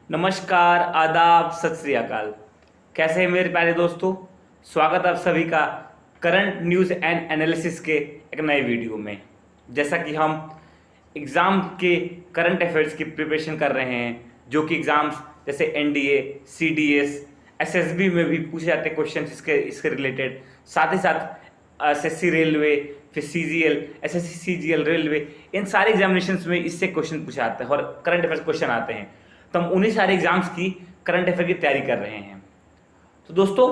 नमस्कार, आदाब, सत श्री अकाल। कैसे हैं मेरे प्यारे दोस्तों? स्वागत है आप सभी का करंट न्यूज़ एंड एनालिसिस के एक नए वीडियो में। जैसा कि हम एग्ज़ाम के करंट अफेयर्स की प्रिपरेशन कर रहे हैं, जो कि एग्ज़ाम्स जैसे एनडीए, सीडीएस, एसएसबी में भी पूछे जाते हैं क्वेश्चन इसके रिलेटेड। साथ ही साथ एसएससी रेलवे, फिर सीजीएल, एसएससी सीजीएल रेलवे, इन सारे एग्जामिनेशंस में इससे क्वेश्चन पूछे जाते हैं और करंट अफेयर्स क्वेश्चन आते हैं। तो हम उन्हीं सारे एग्जाम्स की करंट अफेयर की तैयारी कर रहे हैं। तो दोस्तों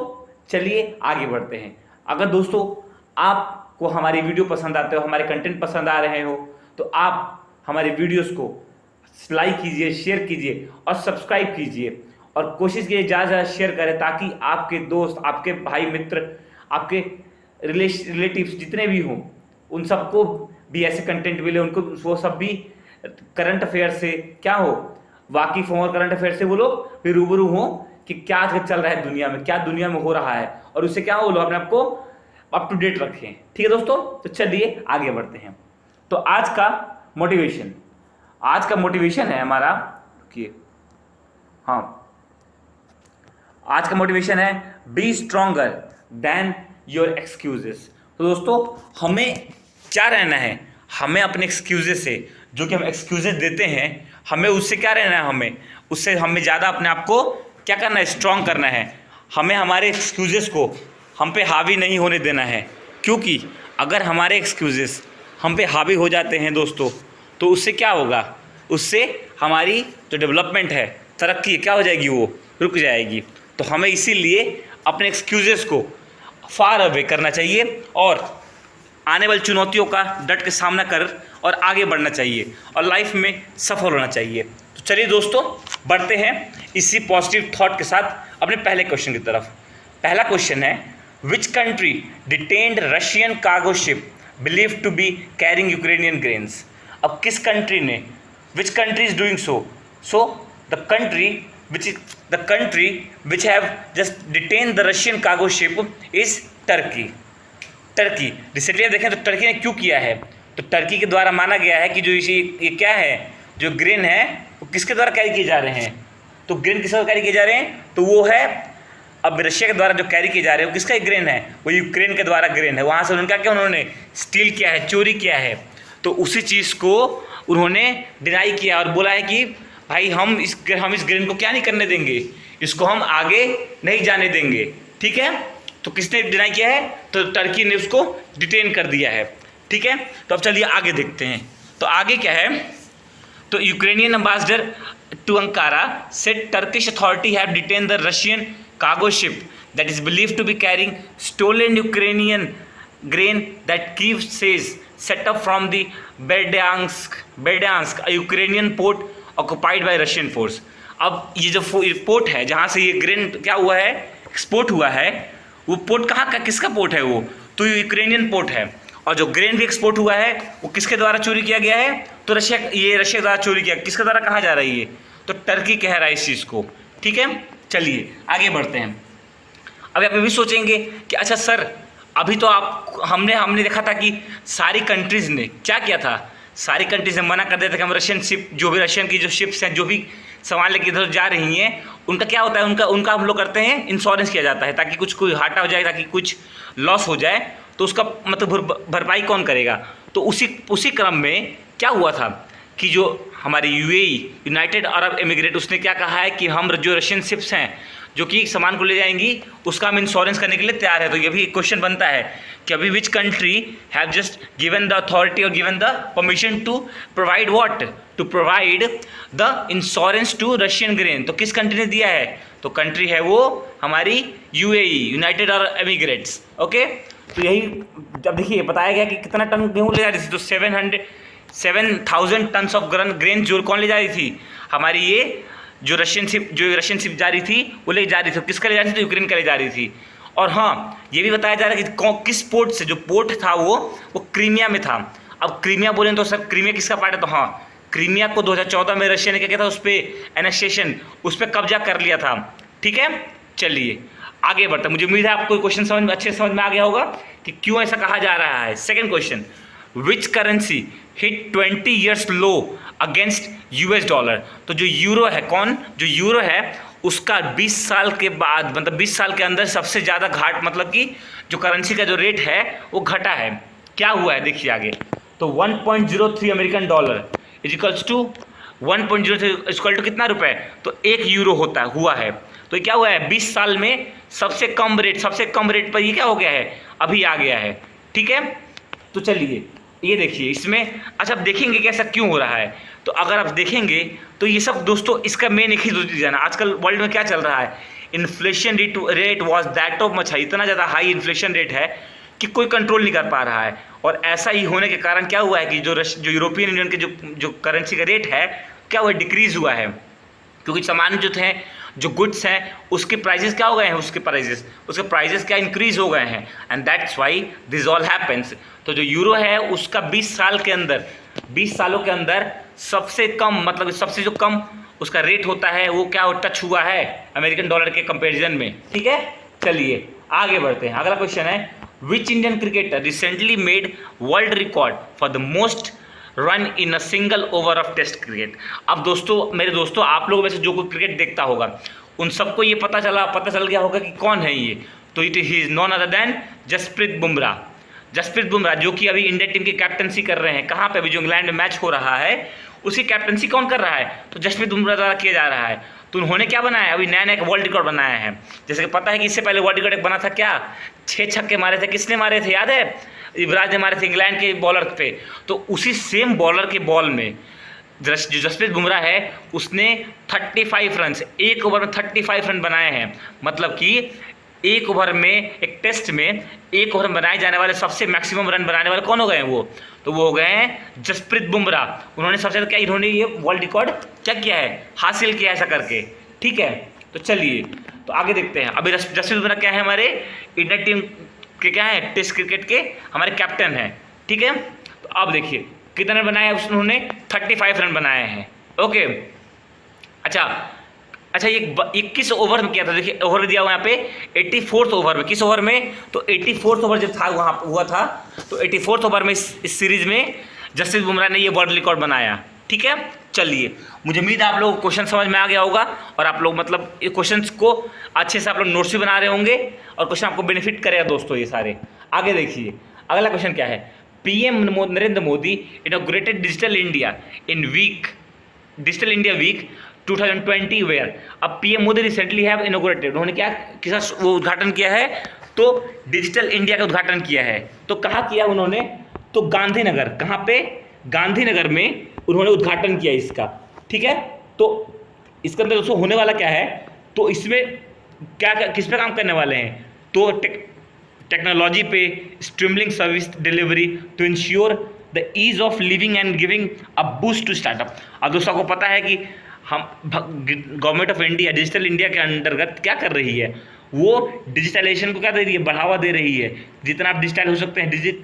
चलिए आगे बढ़ते हैं। अगर दोस्तों आपको हमारी वीडियो पसंद आते हो, हमारे कंटेंट पसंद आ रहे हो, तो आप हमारे वीडियोस को लाइक कीजिए, शेयर कीजिए और सब्सक्राइब कीजिए और कोशिश कीजिए ज़्यादा से ज़्यादा शेयर करें, ताकि आपके दोस्त, आपके भाई मित्र, आपके रिलेटिव्स जितने भी हों, उन सबको भी ऐसे कंटेंट मिले, उनको वो सब भी करंट अफेयर से क्या हो, वाकिफ हों और करंट अफेयर से वो लोग भी रूबरू हों कि क्या आजकल चल रहा है दुनिया में, क्या दुनिया में हो रहा है, और उससे क्या हो, लोग अपने आप को अप टू डेट रखें। ठीक है दोस्तों, तो चलिए आगे बढ़ते हैं। तो आज का मोटिवेशन है हमारा कि आज का मोटिवेशन है B stronger than your excuses. तो दोस्तों हमें क्या रहना है, हमें अपने एक्सक्यूजेस से, जो कि हम एक्सक्यूजेस देते हैं, हमें उससे क्या रहना है, हमें ज़्यादा अपने आप को क्या करना है, स्ट्रॉन्ग करना है। हमें हमारे एक्सक्यूजेस को हम पे हावी नहीं होने देना है, क्योंकि अगर हमारे एक्सक्यूजेस हम पे हावी हो जाते हैं दोस्तों, तो उससे क्या होगा, उससे हमारी जो डेवलपमेंट है, तरक्की क्या हो जाएगी, वो रुक जाएगी। तो हमें इसीलिए अपने एक्सक्यूजेस को फार अवे करना चाहिए और आने वाली चुनौतियों का डट के सामना कर और आगे बढ़ना चाहिए और लाइफ में सफल होना चाहिए। तो चलिए दोस्तों बढ़ते हैं इसी पॉजिटिव थॉट के साथ अपने पहले क्वेश्चन की तरफ। पहला क्वेश्चन है, which country detained Russian cargo ship believe to be carrying Ukrainian grains. अब किस कंट्री ने, which country is doing so the country which have just detain the Russian cargo ship is Turkey. Recently देखें तो Turkey ने क्यों किया है, तो टर्की के द्वारा माना गया है कि जो ये क्या है, जो ग्रेन है वो किसके द्वारा कैरी किए जा रहे हैं। तो ग्रेन किसके द्वारा कैरी किए जा रहे हैं, तो वो है अब रशिया के द्वारा जो कैरी किए जा रहे हैं, वो किसका ग्रेन है, वो यूक्रेन के द्वारा ग्रेन है। वहाँ से उन्होंने स्टील किया है, चोरी किया है। तो उसी चीज़ को उन्होंने डिनाई किया और बोला है कि भाई हम इस ग्रेन को क्या नहीं करने देंगे, इसको हम आगे नहीं जाने देंगे। ठीक है, तो किसने डिनाई किया है, तो टर्की ने उसको डिटेन कर दिया है। ठीक है, तो अब चलिए आगे देखते हैं। तो आगे क्या है, तो Ukrainian ambassador to Ankara said Turkish authority have detain the Russian cargo ship that is believed to be carrying stolen Ukrainian grain that Kyiv says set up from the Berdyansk Ukrainian port occupied by Russian force. अब ये जो port है जहाँ से ये grain क्या हुआ है, एक्सपोर्ट हुआ है, वो पोर्ट कहाँ का, किसका पोर्ट है, वो तो यूक्रेनियन पोर्ट है। और जो ग्रेन भी एक्सपोर्ट हुआ है वो किसके द्वारा चोरी किया गया है, तो रशिया द्वारा चोरी किया। किसके द्वारा, कहाँ जा रही है, तो टर्की कह रहा है इस चीज़ को। ठीक है, चलिए आगे बढ़ते हैं। अब आप ये भी सोचेंगे कि अच्छा सर, अभी तो हमने देखा था कि सारी कंट्रीज़ ने क्या किया था, सारी कंट्रीज ने मना कर दिया था कि हम रशियन शिप, जो भी रशियन की जो शिप्स हैं, जो भी सामान लेके इधर जा रही हैं, उनका क्या होता है, उनका हम लोग करते हैं इंश्योरेंस किया जाता है, ताकि कुछ कोई घाटा हो जाए, ताकि कुछ लॉस हो जाए तो उसका मतलब भरपाई कौन करेगा। तो उसी क्रम में क्या हुआ था कि जो हमारी यूएई, यूनाइटेड अरब एमिरेट, उसने क्या कहा है कि हम जो रशियन शिप्स हैं जो कि सामान को ले जाएंगी, उसका हम इंश्योरेंस करने के लिए तैयार है। तो ये भी क्वेश्चन बनता है कि अभी which country have just given the authority और given the permission to provide what, to provide the insurance to Russian grain. तो किस कंट्री ने दिया है, तो कंट्री है वो हमारी UAE, United Arab Emirates. Okay, तो यही जब देखिए बताया गया कि कितना टन गेहूँ ले जा रही थी, तो 7,000 टन ऑफ ग्रेन जो कौन ले जा रही थी, हमारी ये जो रशियन शिप जा रही थी वो ले जा रही थी। किसका ले जा रही थी, तो यूक्रेन का ले जा रही थी। और हाँ, ये भी बताया जा रहा है कि किस पोर्ट से, जो पोर्ट था वो क्रीमिया में था। अब क्रीमिया बोलें तो सर क्रीमिया किसका पार्ट है, तो हाँ, क्रीमिया को 2014 में रशिया ने क्या किया था, उस पर एनेक्सेशन, उस पर कब्जा कर लिया था। ठीक है, चलिए आगे बढ़ते हैं। मुझे उम्मीद है आपको क्वेश्चन अच्छे समझ में आ गया होगा कि क्यों ऐसा कहा जा रहा है। Second question, which currency hit 20 years low against US dollar. तो जो यूरो है, जो यूरो है उसका 20 साल के बाद, मतलब 20 साल के अंदर सबसे ज़्यादा घाट, मतलब कि जो करेंसी का जो रेट है वो घटा है। क्या हुआ है देखिए आगे। तो 1.03 American dollar is equals to 1.03 equal to कितना रुपए, तो 1 यूरो हुआ है। तो क्या हुआ है 20 साल में सबसे कम रेट पर ये क्या हो गया है, अभी आ गया है। ठीक है, तो चलिए ये देखिए इसमें। अच्छा, अब देखेंगे कि ऐसा क्यों हो रहा है। तो अगर आप देखेंगे तो ये सब दोस्तों इसका मेन एक ही रीजन है। आजकल वर्ल्ड में क्या चल रहा है, inflation rate was that of much high, इतना ज़्यादा हाई इन्फ्लेशन रेट है कि कोई कंट्रोल नहीं कर पा रहा है। और ऐसा ही होने के कारण क्या हुआ है कि जो यूरोपियन यूनियन के जो करेंसी का रेट है क्या हुआ, डिक्रीज हुआ है। क्योंकि सामान जो थे, जो गुड्स हैं उसके प्राइजेस क्या हो गए हैं, उसके प्राइजेस क्या इंक्रीज हो गए हैं, and that's why this all happens. तो जो यूरो है उसका 20 सालों के अंदर सबसे कम, मतलब सबसे जो कम उसका रेट होता है वो क्या टच हुआ है अमेरिकन डॉलर के कंपैरिजन में। ठीक है, चलिए आगे बढ़ते हैं। अगला क्वेश्चन है, which Indian cricketer recently made world record for the most run in a single over of test cricket. अब दोस्तों, मेरे दोस्तों, आप लोगों में से जो कोई क्रिकेट देखता होगा उन सबको ये पता चल गया होगा कि कौन है ये। तो it he is none other than Jasprit Bumrah, जो कि अभी इंडिया टीम की कैप्टनसी कर रहे हैं। कहाँ पे, अभी जो इंग्लैंड में मैच हो रहा है उसकी कैप्टनसी कौन कर रहा है, तो जसप्रीत बुमराह द्वारा किया जा रहा है। तो उन्होंने क्या बनाया है, अभी नया एक वर्ल्ड रिकॉर्ड बनाया है। जैसे कि पता है कि इससे पहले वर्ल्ड रिकॉर्ड एक बना था, क्या 6 छक्के मारे थे, किसने मारे थे याद है, युवराज ने मारे थे इंग्लैंड के बॉलर पे। तो उसी सेम बॉलर के बॉल में जो जसप्रीत बुमराह है उसने 35 रन, एक ओवर में 35 रन बनाए हैं। मतलब कि एक ओवर में, एक टेस्ट में एक ओवर में बनाए जाने वाले सबसे मैक्सिमम रन बनाने वाले कौन हो गए हैं, वो हो गए हैं जसप्रीत बुमराह। उन्होंने सबसे ज़्यादा क्या, इन्होंने ये वर्ल्ड रिकॉर्ड क्या किया है, हासिल किया ऐसा करके। ठीक है, तो चलिए तो आगे देखते हैं। अभी जसप्रीत बुमराह क्या है, हमारे इंडियन टीम के क्या है, टेस्ट क्रिकेट के हमारे कैप्टन हैं। ठीक है, तो अब देखिए कितने रन बनाए हैं उन्होंने, 35 रन बनाए हैं। ओके, अच्छा ये किस ओवर में किया था, देखिए ओवर दिया हुआ यहाँ पे 84th ओवर में। किस ओवर में, तो 84th ओवर जब था वहाँ हुआ था, तो 84th ओवर में इस सीरीज में जसप्रीत बुमराह ने ये वर्ल्ड रिकॉर्ड बनाया। ठीक है, चलिए मुझे उम्मीद है आप लोगों को क्वेश्चन समझ में आ गया होगा और आप लोग मतलब ये क्वेश्चंस को अच्छे से आप लोग नोट्स भी बना रहे होंगे और क्वेश्चन आपको बेनिफिट करेगा दोस्तों ये सारे। आगे देखिए अगला क्वेश्चन क्या है, PM Narendra Modi inaugurated digital India week 2020 where. अब PM Modi recently have inaugurated, उन्होंने क्या किसा वो उद्घाटन किया है, तो डिजिटल इंडिया का उद्घाटन किया है। तो कहाँ किया उन्होंने, तो गांधीनगर, कहाँ पे, गांधीनगर में उन्होंने उद्घाटन किया इसका। ठीक है, तो इसके अंदर दोस्तों होने वाला क्या है, तो इसमें क्या किस पे काम करने वाले हैं, तो टेक्नोलॉजी पे, streamlining service delivery to ensure the ease of living and giving a boost to startup. अब दोस्तों को पता है कि हम government of India digital India के अंतर्गत क्या कर रही है, वो डिजिटलाइजेशन को क्या दे रही है, बढ़ावा दे रही है। जितना आप डिजिटल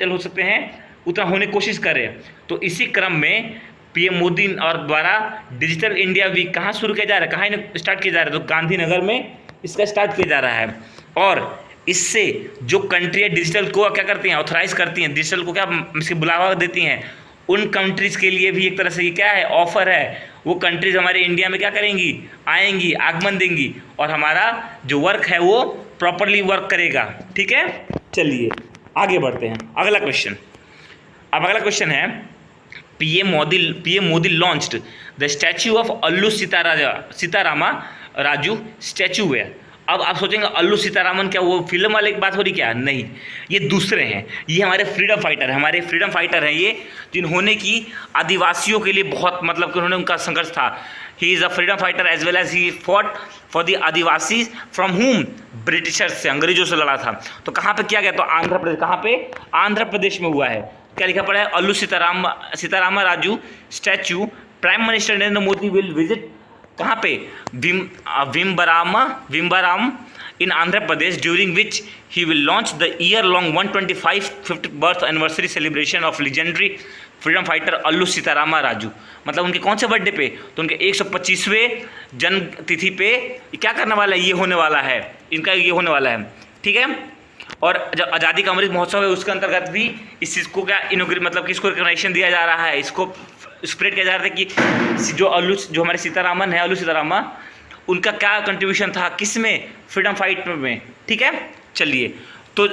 हो सकते हैं उतना होने की कोशिश करें। तो इसी क्रम में पीएम मोदी और द्वारा डिजिटल इंडिया वीक कहाँ शुरू किया जा रहा है, कहाँ स्टार्ट किया जा रहा है, तो गांधीनगर में इसका स्टार्ट किया जा रहा है। और इससे जो कंट्री डिजिटल को क्या करती हैं, ऑथराइज करती हैं, डिजिटल को क्या बुलावा देती हैं, उन कंट्रीज़ के लिए भी एक तरह से ये क्या है, ऑफर है। वो कंट्रीज़ हमारे इंडिया में क्या करेंगी, आएंगी, आगमन देंगी और हमारा जो वर्क है वो प्रॉपरली वर्क करेगा। ठीक है, चलिए आगे बढ़ते हैं। अगला क्वेश्चन, अब अगला क्वेश्चन है, PM Modi launched the statue of Allu Sitarama Raju statue where. अब आप सोचेंगे अल्लू सीतारामन क्या वो फिल्म वाले की बात हो रही क्या, नहीं, ये दूसरे हैं। ये हमारे फ्रीडम फाइटर हैं ये, जिन्होंने की आदिवासियों के लिए बहुत मतलब कि उन्होंने उनका संघर्ष था। He is a freedom fighter as well as he fought for the Adivasi from whom Britishers से, अंग्रेजों से लड़ा था। तो कहाँ पे किया गया, तो आंध्र प्रदेश, कहाँ पे, आंध्र प्रदेश में हुआ है। क्या लिखा पड़ा है, Alluri Sitarama Raju statue prime minister Narendra Modi will visit कहाँ पे, Bhimavaram in Andhra Pradesh, during which he will launch the year long 125th birth anniversary celebration of legendary freedom fighter Alluri Sitarama Raju. मतलब उनके कौन से बर्थडे पे, तो उनके 125वें जन्म तिथि पे क्या करने वाला है, ये होने वाला है, इनका ये होने वाला है। ठीक है, और जब आज़ादी का अमृत महोत्सव है उसके अंतर्गत भी इस चीज़ को क्या मतलब कि इसको रिकग्नाइजेशन दिया जा रहा है, इसको स्प्रेड किया जा रहा था कि जो हमारे सीतारामन है, अल्लू सीतारामन, उनका क्या कंट्रीब्यूशन था किस में, फ्रीडम फाइट में। ठीक है, चलिए, तो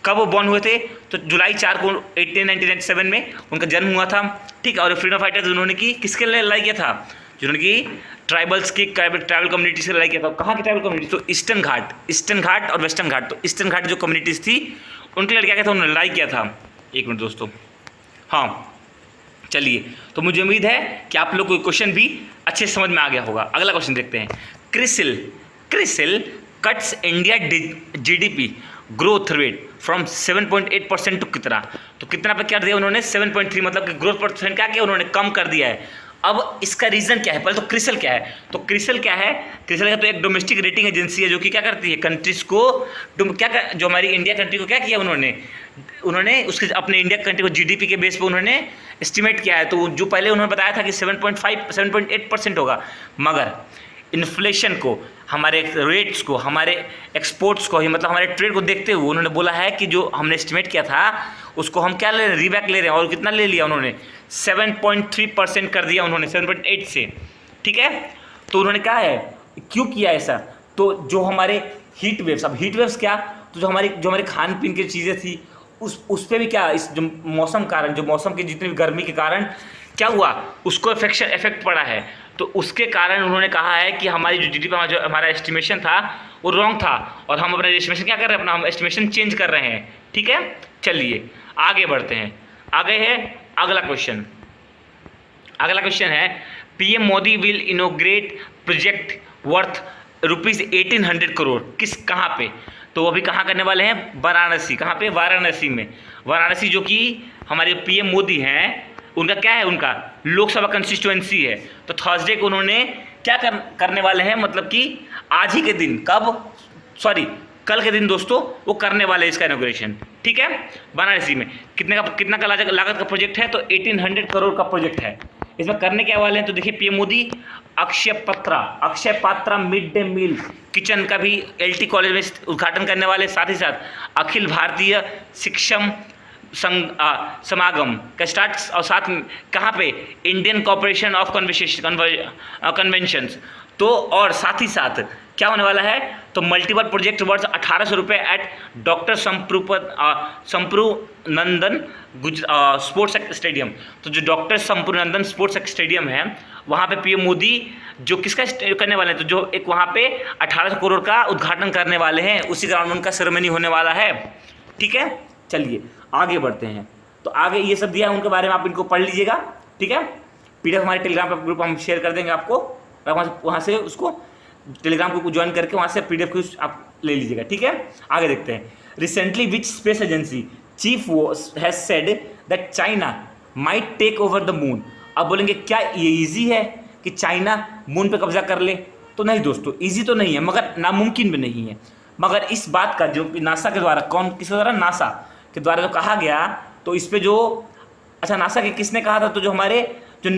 कब वो बॉर्न हुए थे? तो जुलाई 4 को 1997 में उनका जन्म हुआ था। ठीक है, और फ्रीडम फाइटर्स उन्होंने की किसके लिए लड़ाई किया था? जिन्होंने की ट्राइबल्स की ट्राइबल कम्युनिटी से लड़ाई किया था। कहाँ की ट्राइबल कम्युनिटी? तो ईस्टर्न घाट और वेस्टर्न घाट। तो ईस्टर्न घाट जो कम्युनिटीज़ थी उनके लिए क्या किया था? उन्होंने लड़ाई किया था। एक मिनट दोस्तों, हाँ चलिए, तो मुझे उम्मीद है कि आप लोग को क्वेश्चन भी अच्छे से समझ में आ गया होगा। अगला क्वेश्चन देखते हैं। CRISIL cuts India GDP growth rate from 7.8% to कितना? तो कितना पे क्या दिया उन्होंने? 7.3, मतलब कि ग्रोथ परसेंट क्या किया उन्होंने? कम कर दिया है। अब इसका रीज़न क्या है? पहले तो क्रिसिल क्या है? तो क्रिसिल क्या है? क्रिसिल का तो एक डोमेस्टिक रेटिंग एजेंसी है जो कि क्या करती है? कंट्रीज़ को जो हमारी इंडिया कंट्री को क्या किया उन्होंने उसके अपने इंडिया कंट्री को जीडीपी के बेस पे उन्होंने एस्टिमेट किया है। तो जो पहले उन्होंने बताया था कि 7.8% होगा, मगर इन्फ्लेशन को, हमारे रेट्स को, हमारे एक्सपोर्ट्स को, मतलब हमारे ट्रेड को देखते हुए उन्होंने बोला है कि जो हमने एस्टिमेट किया था उसको हम क्या ले रहे हैं? रीबैक ले रहे हैं। और कितना ले लिया उन्होंने? 7.3% कर दिया उन्होंने 7.8 से। ठीक है, तो उन्होंने कहा है क्यों किया ऐसा? तो जो हमारे हीट वेव्स, अब हीट वेव्स क्या? तो जो हमारे खान पीन की चीज़ें थी उस पर भी क्या, इस जो मौसम की जितनी भी गर्मी के कारण क्या हुआ, उसको इफेक्ट पड़ा है। तो उसके कारण उन्होंने कहा है कि हमारी जो जीडीपी जो हमारा एस्टिमेशन था वो रॉन्ग था, और हम अपना एस्टिमेशन क्या कर रहे हैं? हम एस्टिमेशन चेंज कर रहे हैं। ठीक है, चलिए आगे बढ़ते हैं। आगे है अगला क्वेश्चन है PM Modi will इनोग्रेट project worth ₹1800 crore कहाँ पे? तो वो अभी कहाँ करने वाले हैं? वाराणसी। कहाँ पे? वाराणसी में। वाराणसी जो कि हमारे पीएम मोदी हैं, उनका क्या है? उनका लोकसभा कंस्टिट्यूएंसी है। तो थर्सडे को उन्होंने क्या करने वाले हैं? मतलब कि आज ही के दिन, कल के दिन दोस्तों वो करने वाले हैं इसका इनॉग्रेशन। ठीक है, वाराणसी में। कितना का लागत का प्रोजेक्ट है? तो 1800 करोड़ का प्रोजेक्ट है। इसमें करने क्या वाले हैं? तो देखिए, PM Modi Akshay Patra mid day meal kitchen का भी एलटी कॉलेज में उद्घाटन करने वाले, साथ ही साथ अखिल भारतीय शिक्षम समागम का स्टार्ट, और साथ में कहाँ पे? Indian corporation of conventions. तो और साथ ही साथ क्या होने वाला है? तो मल्टीपल प्रोजेक्ट वर्थ 1800 रुपये एट डॉक्टर संप्रूनंदन स्पोर्ट्स स्टेडियम। तो जो डॉक्टर संप्रूनंदन स्पोर्ट्स स्टेडियम है वहाँ पे पीएम मोदी जो किसका करने वाले हैं? तो जो एक वहाँ पे 1800 करोड़ का उद्घाटन करने वाले हैं, उसी ग्राउंड में उनका सेरेमनी होने वाला है। ठीक है, चलिए आगे बढ़ते हैं। तो आगे ये सब दिया है उनके बारे में, आप इनको पढ़ लीजिएगा। ठीक है, पीडीएफ हमारे टेलीग्राम पर ग्रुप हम शेयर कर देंगे आपको, वहाँ से उसको टेलीग्राम को ज्वाइन करके वहाँ से पीडीएफ को आप ले लीजिएगा। ठीक है, आगे देखते हैं। Recently which space agency chief has said that China might take over the moon? अब बोलेंगे क्या ये ईजी है कि चाइना मून पे कब्जा कर ले? तो नहीं दोस्तों, ईजी तो नहीं है, मगर नामुमकिन भी नहीं है। मगर इस बात का जो नासा के द्वारा, किसके द्वारा? नासा के द्वारा जो कहा गया, तो इस पे जो नासा के किसने कहा था? तो जो हमारे जो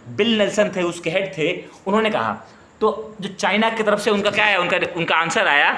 बिल नेल्सन थे, उसके हेड थे, उन्होंने कहा। तो जो चाइना की तरफ से उनका क्या है? उनका आंसर आया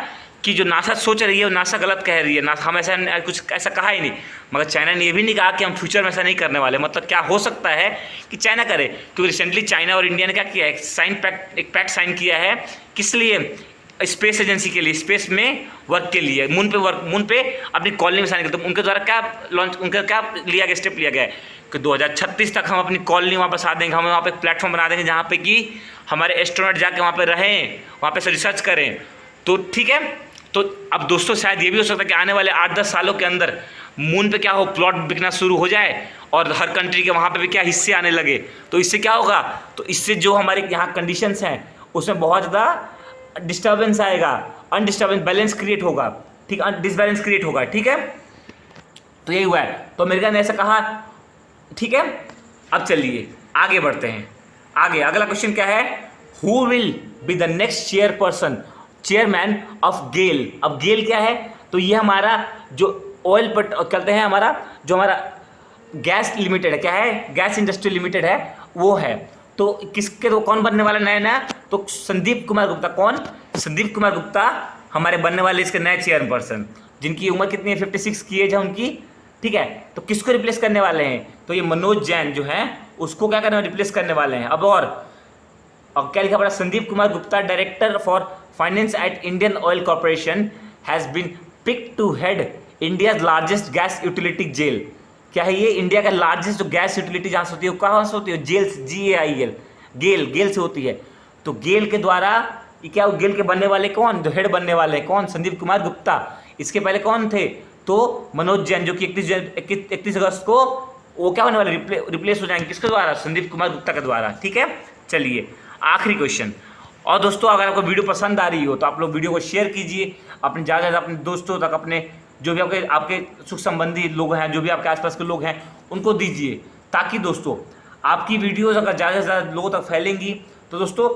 कि जो नासा सोच रही है वो नासा गलत कह रही है। हम कुछ ऐसा कहा ही नहीं। मगर चाइना ने ये भी नहीं कहा कि हम फ्यूचर में ऐसा नहीं करने वाले। मतलब क्या हो सकता है कि चाइना करे, क्योंकि रिसेंटली चाइना और इंडिया ने क्या किया है? एक पैक्ट साइन किया है। किस लिए? स्पेस एजेंसी के लिए, स्पेस में वर्क के लिए, मून पे अपनी कॉलोनी में आने के। तो उनके द्वारा क्या लिया गया? स्टेप लिया गया है कि 2036 तक हम अपनी कॉलोनी वहाँ पर बसा देंगे। हम वहाँ पे प्लेटफॉर्म बना देंगे जहाँ पे कि हमारे एस्ट्रोनॉट जाके वहाँ पे रहें, वहाँ पे से रिसर्च करें। तो ठीक है, तो अब दोस्तों शायद ये भी हो सकता है कि आने वाले 8-10 सालों के अंदर मून पे क्या हो, प्लॉट बिकना शुरू हो जाए और हर कंट्री के वहाँ पे भी क्या हिस्से आने लगे। तो इससे क्या होगा? तो इससे जो हमारे यहाँ कंडीशंस हैं उसमें बहुत ज़्यादा डिस्टर्बेंस आएगा, अनडिस्टर्बेंस बैलेंस क्रिएट होगा। ठीक, डिसबैलेंस क्रिएट होगा। ठीक है, तो यही हुआ है। तो अमेरिका ने ऐसा कहा। ठीक है, अब चलिए आगे बढ़ते हैं। आगे अगला क्वेश्चन क्या है? Who will be the next chairman of GAIL? अब गेल क्या है? तो ये हमारा जो ऑयल पर कहते हैं, हमारा गैस लिमिटेड है। क्या है? गैस इंडस्ट्री लिमिटेड है, वो है। तो कौन बनने वाला नया? तो संदीप कुमार गुप्ता। कौन? संदीप कुमार गुप्ता हमारे बनने वाले इसके नए चेयरपर्सन, जिनकी उम्र कितनी है? 56 की एज है उनकी। ठीक है, तो किसको रिप्लेस करने वाले हैं? तो ये मनोज जैन जो है उसको क्या करने रिप्लेस करने वाले हैं। अब और क्या लिखा पड़ा, Sandeep Kumar Gupta director for finance at Indian Oil Corporation has been picked to head India largest gas utility GAIL. क्या है ये, इंडिया का लार्जेस्ट जो गैस यूटिलिटी जहाँ से होती है वो कहाँ से होती है, जेल, GAIL, गेल से होती है। तो गेल के द्वारा ये क्या, गेल के बनने वाले कौन, जो हेड बनने वाले कौन, संदीप कुमार गुप्ता। इसके पहले कौन थे, तो मनोज जैन, जो कि 31 अगस्त को वो क्या होने वाले, रिप्लेस हो जाएंगे, किसके द्वारा, संदीप कुमार गुप्ता के द्वारा। ठीक है, चलिए आखिरी क्वेश्चन। और दोस्तों अगर आपको वीडियो पसंद आ रही हो तो आप लोग वीडियो को शेयर कीजिए अपने ज़्यादा से ज़्यादा अपने दोस्तों तक, अपने जो भी आपके सुख संबंधी लोग हैं, जो भी आपके आसपास के लोग हैं उनको दीजिए, ताकि दोस्तों आपकी वीडियोज़ अगर ज़्यादा से ज़्यादा लोगों तक फैलेंगी तो दोस्तों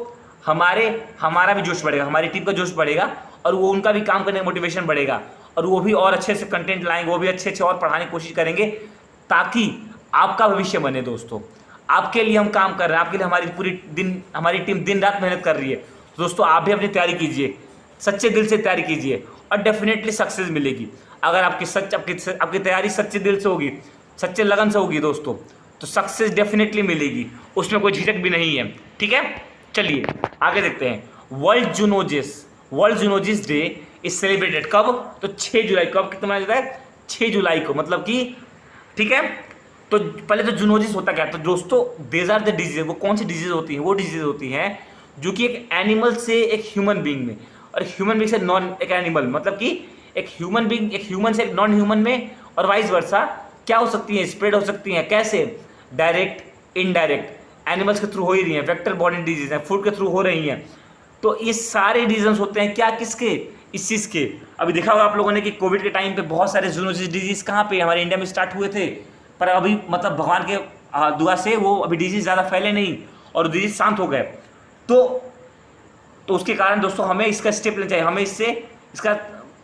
हमारा भी जोश बढ़ेगा, हमारी टीम का जोश बढ़ेगा, और वो उनका भी काम करने का मोटिवेशन बढ़ेगा, और वो भी और अच्छे से कंटेंट लाएंगे, वो भी अच्छे और पढ़ाने की कोशिश करेंगे, ताकि आपका भविष्य बने। दोस्तों आपके लिए हम काम कर रहे हैं, आपके लिए हमारी टीम दिन रात मेहनत कर रही है। तो दोस्तों आप भी अपनी तैयारी कीजिए, सच्चे दिल से तैयारी कीजिए, और डेफिनेटली सक्सेस मिलेगी। अगर आपकी तैयारी सच्चे दिल से होगी, सच्चे लगन से होगी दोस्तों, तो सक्सेस डेफिनेटली मिलेगी, उसमें कोई झिझक भी नहीं है। ठीक है, चलिए आगे देखते हैं। World zoonosis day is celebrated कब, तो 6 जुलाई। कब कितना मनाया जाता है, 6 जुलाई को, मतलब कि ठीक है। तो पहले तो जूनोसिस होता क्या है, तो दोस्तों देयर आर द डिजीज, वो कौन सी डिजीज होती है, वो डिजीज होती हैं जो कि एक एनिमल से एक ह्यूमन बीइंग में, और ह्यूमन बीइंग से नॉन एक एनिमल, मतलब कि एक ह्यूमन से एक नॉन ह्यूमन में, और वाइस वर्सा क्या हो सकती है, स्प्रेड हो सकती हैं। कैसे, डायरेक्ट, इनडायरेक्ट, एनिमल्स के थ्रू हो ही रही हैं, वेक्टर बॉर्न डिजीज हैं, फूड के थ्रू हो रही हैं। तो ये सारे रीजंस होते हैं क्या, किसके, इस चीज़ के। अभी देखा होगा आप लोगों ने कि कोविड के टाइम पे बहुत सारे जूनोसिस डिजीज कहाँ पे हमारे इंडिया में स्टार्ट हुए थे, पर अभी मतलब भगवान के दुआ से वो अभी डिजीज ज़्यादा फैले नहीं, और डिजीज शांत हो गए। तो उसके कारण दोस्तों हमें इसका स्टेप लेना चाहिए, हमें इसका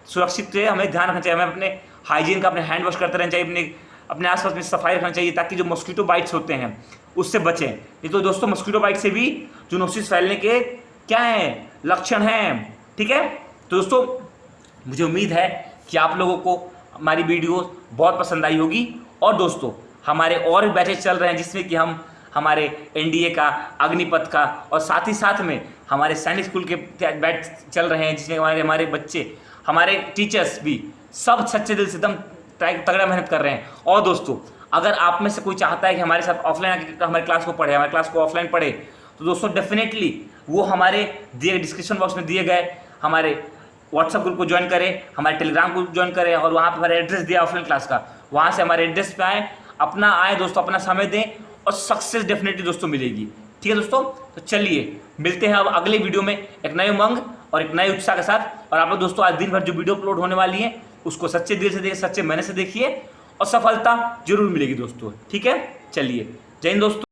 सुरक्षित से हमें ध्यान रखना चाहिए, हमें अपने हाइजीन का, अपने हैंड वॉश करते रहना चाहिए, अपने आसपास में सफाई रखना चाहिए, ताकि जो मॉस्किटो बाइट्स होते हैं उससे बचें। नहीं तो दोस्तों मॉस्किटो बाइट से भी जूनोसिस फैलने के क्या हैं, लक्षण हैं। ठीक है, तो दोस्तों मुझे उम्मीद है कि आप लोगों को हमारी वीडियो बहुत पसंद आई होगी, और दोस्तों हमारे और भी बैचेस चल रहे हैं जिसमें कि हम हमारे NDA का, अग्निपथ का, और साथ ही साथ में हमारे सैनिक स्कूल के बैच चल रहे हैं, जिसमें हमारे बच्चे, हमारे टीचर्स भी सब सच्चे दिल से एकदम तगड़ा मेहनत कर रहे हैं। और दोस्तों अगर आप में से कोई चाहता है कि हमारे साथ ऑफलाइन आके हमारे क्लास को पढ़े, हमारे क्लास को ऑफलाइन पढ़े, तो दोस्तों डेफिनेटली वो हमारे दिए डिस्क्रिप्शन बॉक्स में दिए गए हमारे व्हाट्सएप ग्रुप को ज्वाइन करें, हमारे टेलीग्राम को ज्वाइन करें, और वहाँ पर हमारा एड्रेस दिया ऑफलाइन क्लास का, वहाँ से हमारे एड्रेस पे आए दोस्तों, अपना समय दें, और सक्सेस डेफिनेटली दोस्तों मिलेगी। ठीक है दोस्तों, तो चलिए मिलते हैं अब अगले वीडियो में एक नए उमंग और एक नए उत्साह के साथ। और आप लोग दोस्तों आज दिन भर जो वीडियो अपलोड होने वाली है उसको सच्चे दिल से देखिए, सच्चे मेहनत से देखिए, और सफलता जरूर मिलेगी दोस्तों। ठीक है, चलिए जय हिंद दोस्तों।